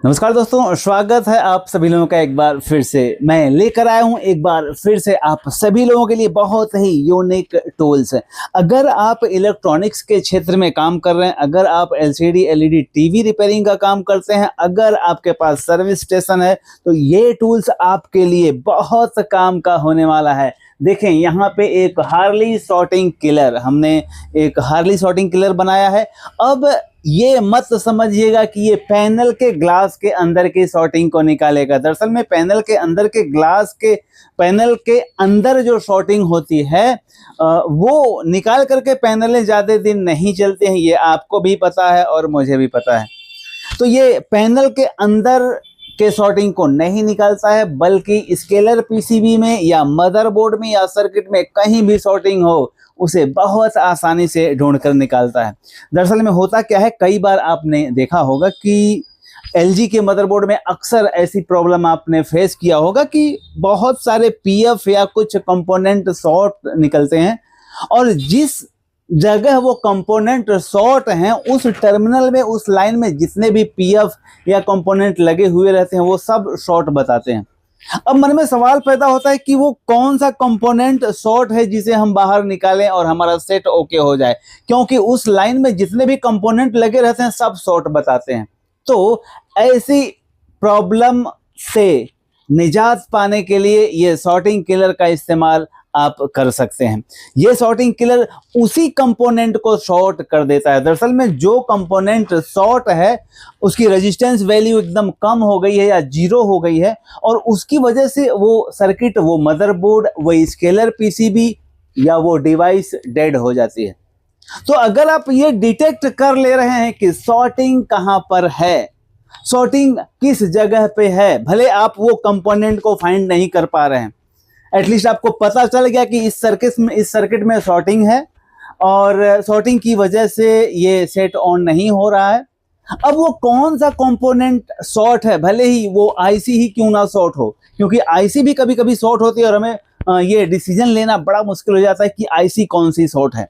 नमस्कार दोस्तों, स्वागत है आप सभी लोगों का एक बार फिर से। मैं लेकर आया हूं एक बार फिर से आप सभी लोगों के लिए बहुत ही यूनिक टूल्स। अगर आप इलेक्ट्रॉनिक्स के क्षेत्र में काम कर रहे हैं, अगर आप एलसीडी एलईडी टीवी रिपेयरिंग का काम करते हैं, अगर आपके पास सर्विस स्टेशन है, तो ये टूल्स आपके लिए बहुत काम का होने वाला है। देखें, यहाँ पे एक हार्ली सॉर्टिंग किलर, हमने एक हार्ली सॉर्टिंग किलर बनाया है। अब ये मत समझिएगा कि ये पैनल के ग्लास के अंदर की सॉर्टिंग को निकालेगा। दरअसल में पैनल के अंदर के ग्लास के पैनल के अंदर जो सॉर्टिंग होती है वो निकाल करके पैनलें ज़्यादा दिन नहीं चलते हैं, ये आपको भी पता है और मुझे भी पता है। तो ये पैनल के अंदर के सॉर्टिंग को नहीं निकालता है, बल्कि स्केलर पीसीबी में या मदरबोर्ड में या सर्किट में कहीं भी सॉर्टिंग हो, उसे बहुत आसानी से ढूंढकर निकालता है। दरअसल में होता क्या है, कई बार आपने देखा होगा कि एलजी के मदरबोर्ड में अक्सर ऐसी प्रॉब्लम आपने फेस किया होगा कि बहुत सारे पीएफ या कुछ कंपोनेंट शॉर्ट निकलते हैं, और जिस जगह वो कंपोनेंट शॉर्ट हैं उस टर्मिनल में, उस लाइन में जितने भी पीएफ या कंपोनेंट लगे हुए रहते हैं वो सब शॉर्ट बताते हैं। अब मन में सवाल पैदा होता है कि वो कौन सा कंपोनेंट शॉर्ट है जिसे हम बाहर निकालें और हमारा सेट ओके हो जाए, क्योंकि उस लाइन में जितने भी कंपोनेंट लगे रहते हैं सब शॉर्ट बताते हैं। तो ऐसी प्रॉब्लम से निजात पाने के लिए ये सॉर्टिंग किलर का इस्तेमाल आप कर सकते हैं। ये सॉर्टिंग किलर उसी कंपोनेंट को शॉर्ट कर देता है। दरअसल में जो कंपोनेंट शॉर्ट है उसकी रेजिस्टेंस वैल्यू एकदम कम हो गई है या जीरो हो गई है, और उसकी वजह से वो सर्किट, वो मदरबोर्ड, वो स्केलर पीसीबी या वो डिवाइस डेड हो जाती है। तो अगर आप ये डिटेक्ट कर ले रहे हैं कि सॉर्टिंग कहां पर है, सॉर्टिंग किस जगह पे है, भले आप वो कंपोनेंट को फाइंड नहीं कर पा रहे हैं, एटलीस्ट आपको पता चल गया कि इस सर्किट में सॉर्टिंग है और सॉर्टिंग की वजह से ये सेट ऑन नहीं हो रहा है। अब वो कौन सा कंपोनेंट शॉर्ट है, भले ही वो आईसी ही क्यों ना शॉर्ट हो, क्योंकि आईसी भी कभी कभी शॉर्ट होती है और हमें ये डिसीजन लेना बड़ा मुश्किल हो जाता है कि आईसी कौन सी शॉर्ट है।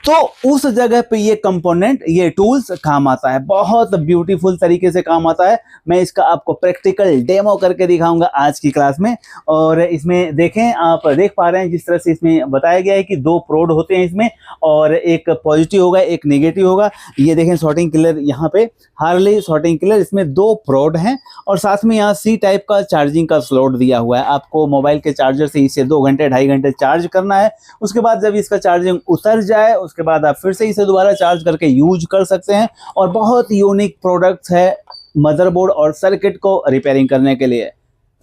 तो उस जगह पे ये कंपोनेंट, ये टूल्स काम आता है, बहुत ब्यूटीफुल तरीके से काम आता है। मैं इसका आपको प्रैक्टिकल डेमो करके दिखाऊंगा आज की क्लास में। और इसमें देखें, आप देख पा रहे हैं जिस तरह से इसमें बताया गया है कि दो प्रोड होते हैं इसमें, और एक पॉजिटिव होगा एक नेगेटिव होगा। ये देखें सॉर्टिंग किलर, यहाँ पे हार्ली सॉर्टिंग किलर, इसमें दो प्रोड हैं और साथ में यहाँ सी टाइप का चार्जिंग का स्लॉट दिया हुआ है। आपको मोबाइल के चार्जर से इसे 2 घंटे 2.5 घंटे चार्ज करना है। उसके बाद जब इसका चार्जिंग उतर जाए उसके बाद आप फिर से इसे दोबारा चार्ज करके यूज कर सकते हैं। और बहुत यूनिक प्रोडक्ट्स है मदरबोर्ड और सर्किट को रिपेयरिंग करने के लिए।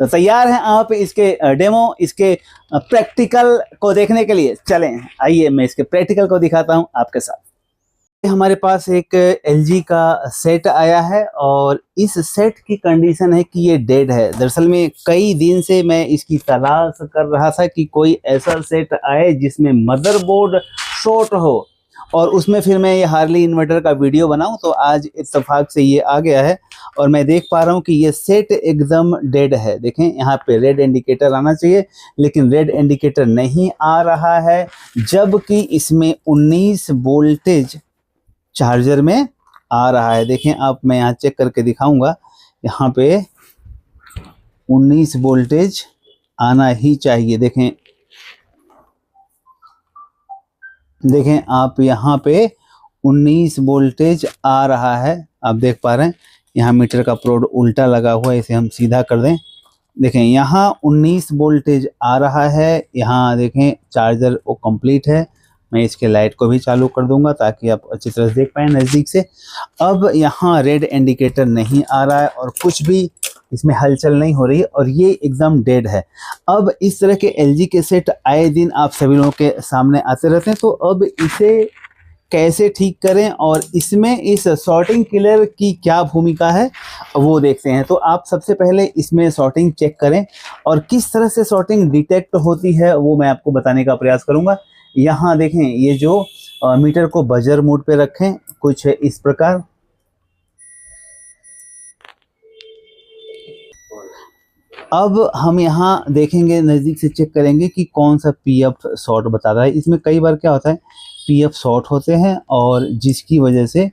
तो तैयार हैं आप इसके डेमो, इसके प्रैक्टिकल को देखने के लिए? चलें, आइए मैं इसके प्रैक्टिकल को दिखाता हूं आपके साथ। हमारे पास एक एलजी का सेट आया है और इस सेट की कंडीशन है कि ये डेड है। दरअसल में कई दिन से मैं इसकी तलाश कर रहा था कि कोई ऐसा सेट आए जिसमें मदरबोर्ड शॉर्ट हो और उसमें फिर मैं ये हार्ली इन्वर्टर का वीडियो बनाऊं। तो आज इत्तेफाक से ये आ गया है और मैं देख पा रहा हूं कि ये सेट एकदम डेड है। देखें, यहाँ पे रेड इंडिकेटर आना चाहिए लेकिन रेड इंडिकेटर नहीं आ रहा है, जबकि इसमें 19 वोल्टेज चार्जर में आ रहा है। देखें आप, मैं यहाँ चेक करके दिखाऊंगा, यहाँ पे 19 वोल्टेज आना ही चाहिए। देखें आप, यहाँ पे 19 वोल्टेज आ रहा है, आप देख पा रहे हैं। यहाँ मीटर का प्रोड उल्टा लगा हुआ है, इसे हम सीधा कर दें। देखें यहाँ 19 वोल्टेज आ रहा है, यहाँ देखें चार्जर वो कंप्लीट है। मैं इसके लाइट को भी चालू कर दूंगा ताकि आप अच्छी तरह से देख पाएँ नज़दीक से। अब यहाँ रेड इंडिकेटर नहीं आ रहा है और कुछ भी इसमें हलचल नहीं हो रही है और ये एकदम डेड है। अब इस तरह के एलजी के सेट आए दिन आप सभी लोगों के सामने आते रहते हैं, तो अब इसे कैसे ठीक करें और इसमें इस सॉर्टिंग किलर की क्या भूमिका है वो देखते हैं। तो आप सबसे पहले इसमें सॉर्टिंग चेक करें और किस तरह से सॉर्टिंग डिटेक्ट होती है वो मैं आपको बताने का प्रयास करूंगा। यहाँ देखें, ये जो मीटर को बजर मोड पे रखें कुछ इस प्रकार। अब हम यहाँ देखेंगे, नज़दीक से चेक करेंगे कि कौन सा पीएफ शॉर्ट बता रहा है। इसमें कई बार क्या होता है, पीएफ शॉर्ट होते हैं और जिसकी वजह से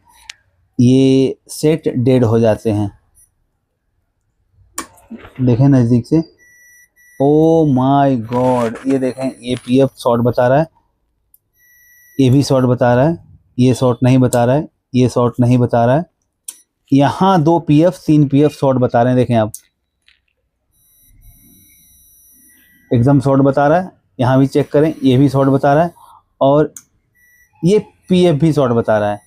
ये सेट डेड हो जाते हैं। देखें नज़दीक से, ओ माय गॉड, ये देखें, ये पीएफ शॉर्ट बता रहा है, ये भी शॉर्ट बता रहा है, ये शॉर्ट नहीं बता रहा है, ये शॉर्ट नहीं बता रहा है, यहाँ 2 पीएफ 3 पीएफ शॉर्ट बता रहे हैं। देखें आप, एकदम शॉर्ट बता रहा है, यहाँ भी चेक करें, ये भी शॉर्ट बता रहा है, और ये पीएफ भी शॉर्ट बता रहा है।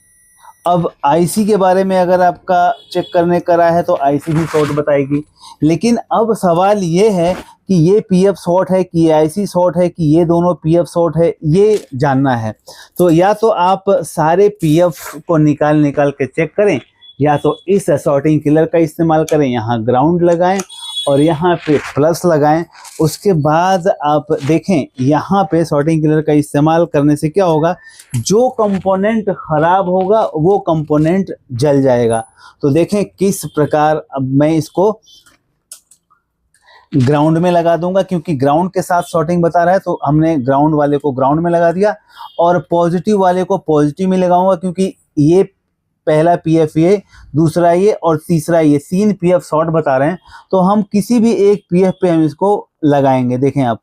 अब आईसी के बारे में अगर आपका चेक करने का रहा है तो आईसी भी शॉर्ट बताएगी, लेकिन अब सवाल ये है कि ये पीएफ शॉर्ट है कि ये आईसी शॉर्ट है कि ये दोनों पीएफ शॉर्ट है, ये जानना है। तो या तो आप सारे पीएफ को निकाल के चेक करें, या तो इस सॉर्टिंग किलर का इस्तेमाल करें, यहाँ ग्राउंड लगाएं और यहाँ पे प्लस लगाएं। उसके बाद आप देखें, यहाँ पे सॉर्टिंग किलर का इस्तेमाल करने से क्या होगा, जो कंपोनेंट खराब होगा वो कंपोनेंट जल जाएगा। तो देखें किस प्रकार, अब मैं इसको ग्राउंड में लगा दूंगा, क्योंकि ग्राउंड के साथ सॉर्टिंग बता रहा है, तो हमने ग्राउंड वाले को ग्राउंड में लगा दिया, और पॉजिटिव वाले को पॉजिटिव में लगाऊंगा, क्योंकि ये पहला पीएफ ये, दूसरा ये और तीसरा ये, 3 पीएफ शॉर्ट बता रहे हैं। तो हम किसी भी एक पीएफ पे हम इसको लगाएंगे। देखें आप,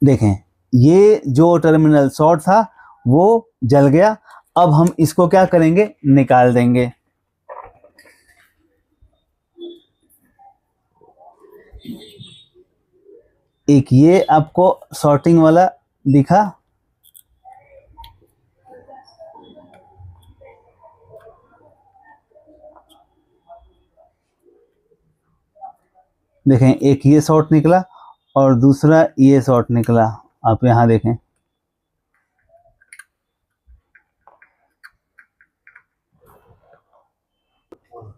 देखें ये जो टर्मिनल शॉर्ट था वो जल गया। अब हम इसको क्या करेंगे, निकाल देंगे। एक ये आपको सॉर्टिंग वाला दिखा, देखें एक ये शॉर्ट निकला और दूसरा ये शॉर्ट निकला। आप यहाँ देखें,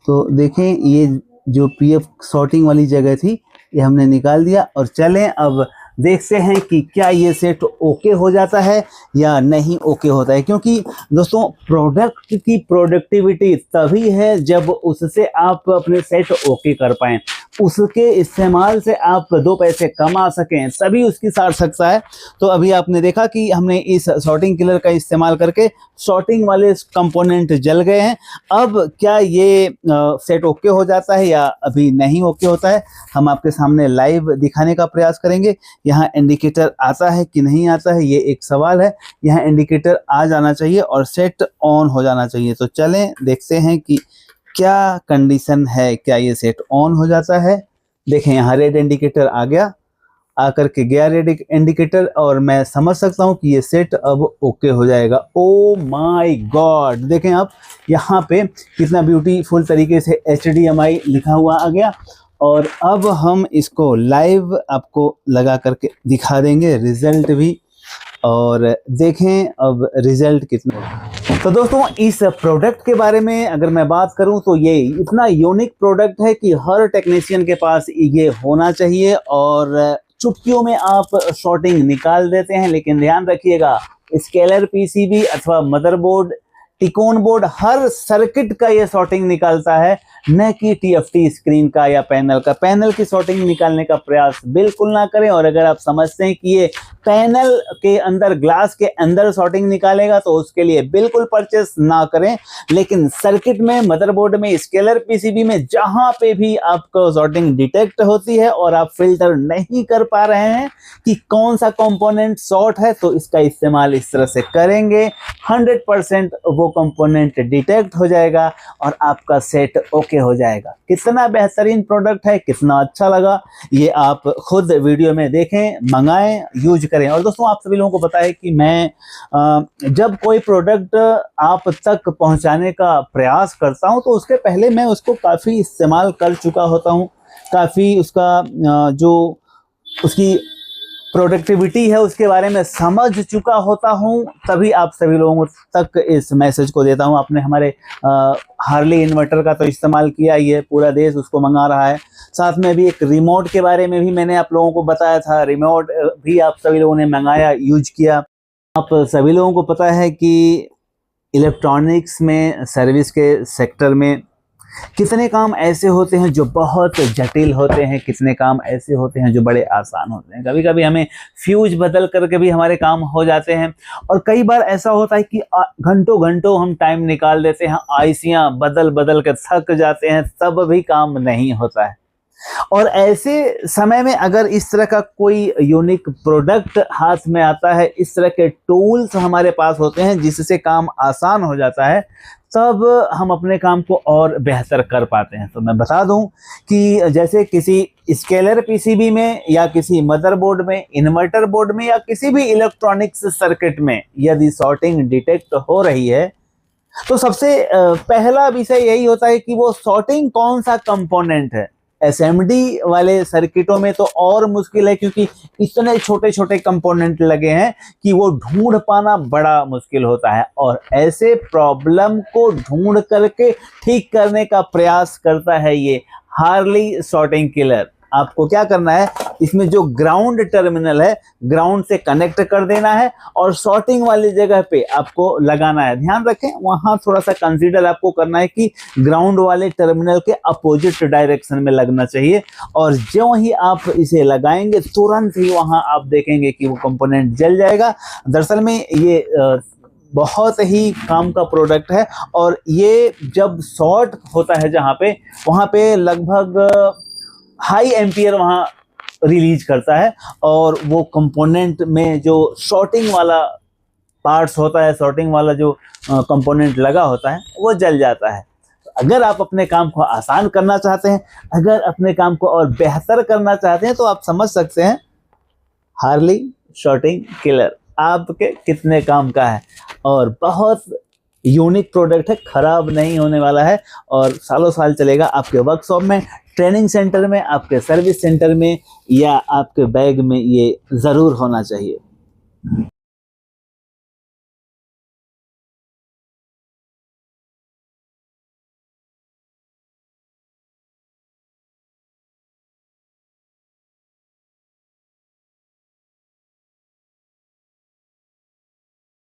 तो देखें ये जो पीएफ शॉर्टिंग वाली जगह थी ये हमने निकाल दिया। और चलें अब देखते हैं कि क्या ये सेट ओके हो जाता है या नहीं ओके होता है, क्योंकि दोस्तों प्रोडक्ट की प्रोडक्टिविटी तभी है जब उससे आप अपने सेट ओके कर पाएँ, उसके इस्तेमाल से आप 2 पैसे कमा सकें, तभी उसकी सार्थकता है। तो अभी आपने देखा कि हमने इस सॉर्टिंग किलर का इस्तेमाल करके सॉर्टिंग वाले कंपोनेंट जल गए हैं। अब क्या ये सेट ओके हो जाता है या अभी नहीं ओके होता है, हम आपके सामने लाइव दिखाने का प्रयास करेंगे। यहाँ इंडिकेटर आता है कि नहीं आता है, ये एक सवाल है। यहाँ इंडिकेटर आ जाना चाहिए और सेट ऑन हो जाना चाहिए। तो चलें देखते हैं कि क्या कंडीशन है, क्या ये सेट ऑन हो जाता है। देखें यहाँ रेड इंडिकेटर आ गया, आकर के गया रेड इंडिकेटर, और मैं समझ सकता हूँ कि ये सेट अब ओके हो जाएगा। ओ माय गॉड, देखें आप यहाँ पे कितना ब्यूटीफुल तरीके से HDMI लिखा हुआ आ गया। और अब हम इसको लाइव आपको लगा करके दिखा देंगे, रिजल्ट भी, और देखें अब रिजल्ट कितना। तो दोस्तों इस प्रोडक्ट के बारे में अगर मैं बात करूं तो ये इतना यूनिक प्रोडक्ट है कि हर टेक्नीशियन के पास ये होना चाहिए, और चुटकियों में आप शॉर्टिंग निकाल देते हैं। लेकिन ध्यान रखिएगा, स्केलर पीसीबी अथवा मदरबोर्ड, टिकोन बोर्ड, हर सर्किट का ये शॉर्टिंग निकालता है, न कि टीएफटी स्क्रीन का या पैनल का। पैनल की शॉर्टिंग निकालने का प्रयास बिल्कुल ना करें, और अगर आप समझते हैं कि ये पैनल के अंदर, ग्लास के अंदर शॉर्टिंग निकालेगा तो उसके लिए बिल्कुल परचेस ना करें। लेकिन सर्किट में, मदरबोर्ड में, स्केलर पीसीबी में, जहां पे भी आपको शॉर्टिंग डिटेक्ट होती है और आप फिल्टर नहीं कर पा रहे हैं कि कौन सा कंपोनेंट शॉर्ट है, तो इसका इस्तेमाल इस तरह से करेंगे, 100% वो कंपोनेंट डिटेक्ट हो जाएगा और आपका सेट ओके हो जाएगा। कितना बेहतरीन प्रोडक्ट है, कितना अच्छा लगा, ये आप खुद वीडियो में देखें, मंगाएं, यूज करें। और दोस्तों आप सभी लोगों को पता है कि मैं जब कोई प्रोडक्ट आप तक पहुंचाने का प्रयास करता हूं तो उसके पहले मैं उसको काफ़ी इस्तेमाल कर चुका होता हूं, काफ़ी उसका जो उसकी प्रोडक्टिविटी है उसके बारे में समझ चुका होता हूं, तभी आप सभी लोगों तक इस मैसेज को देता हूं। आपने हमारे हार्ली इन्वर्टर का तो इस्तेमाल किया ही है, पूरा देश उसको मंगा रहा है। साथ में भी एक रिमोट के बारे में भी मैंने आप लोगों को बताया था, रिमोट भी आप सभी लोगों ने मंगाया, यूज किया। आप सभी लोगों को पता है कि इलेक्ट्रॉनिक्स में, सर्विस के सेक्टर में कितने काम ऐसे होते हैं जो बहुत जटिल होते हैं, कितने काम ऐसे होते हैं जो बड़े आसान होते हैं। कभी कभी हमें फ्यूज बदल करके भी हमारे काम हो जाते हैं, और कई बार ऐसा होता है कि घंटों घंटों हम टाइम निकाल देते हैं, आईसियां बदल बदल के थक जाते हैं, तब भी काम नहीं होता है। और ऐसे समय में अगर इस तरह का कोई यूनिक प्रोडक्ट हाथ में आता है, इस तरह के टूल्स हमारे पास होते हैं जिससे काम आसान हो जाता है, तब हम अपने काम को और बेहतर कर पाते हैं। तो मैं बता दूं कि जैसे किसी स्केलर पीसीबी में या किसी मदरबोर्ड में, इन्वर्टर बोर्ड में या किसी भी इलेक्ट्रॉनिक्स सर्किट में यदि शॉर्टिंग डिटेक्ट हो रही है, तो सबसे पहला विषय यही होता है कि वो शॉर्टिंग कौन सा कंपोनेंट है। एसएमडी वाले सर्किटों में तो और मुश्किल है, क्योंकि इतने छोटे छोटे कंपोनेंट लगे हैं कि वो ढूंढ पाना बड़ा मुश्किल होता है, और ऐसे प्रॉब्लम को ढूंढ करके ठीक करने का प्रयास करता है ये हार्ली शॉर्टिंग किलर। आपको क्या करना है, इसमें जो ग्राउंड टर्मिनल है, ग्राउंड से कनेक्ट कर देना है और शॉर्टिंग वाली जगह पे आपको लगाना है। ध्यान रखें, वहां थोड़ा सा कंसीडर आपको करना है कि ग्राउंड वाले टर्मिनल के अपोजिट डायरेक्शन में लगना चाहिए, और जो ही आप इसे लगाएंगे तुरंत ही वहां आप देखेंगे कि वो कंपोनेंट जल जाएगा। दरअसल में ये बहुत ही काम का प्रोडक्ट है, और ये जब शॉर्ट होता है जहाँ पे, वहाँ पे लगभग हाई एम्पियर वहाँ रिलीज करता है, और वो कंपोनेंट में जो शॉर्टिंग वाला पार्ट्स होता है, शॉर्टिंग वाला जो कंपोनेंट लगा होता है, वो जल जाता है। तो अगर आप अपने काम को आसान करना चाहते हैं, अगर अपने काम को और बेहतर करना चाहते हैं, तो आप समझ सकते हैं हार्ली शॉर्टिंग किलर आपके कितने काम का है, और बहुत यूनिक प्रोडक्ट है, खराब नहीं होने वाला है, और सालों साल चलेगा। आपके वर्कशॉप में, ट्रेनिंग सेंटर में, आपके सर्विस सेंटर में या आपके बैग में ये ज़रूर होना चाहिए।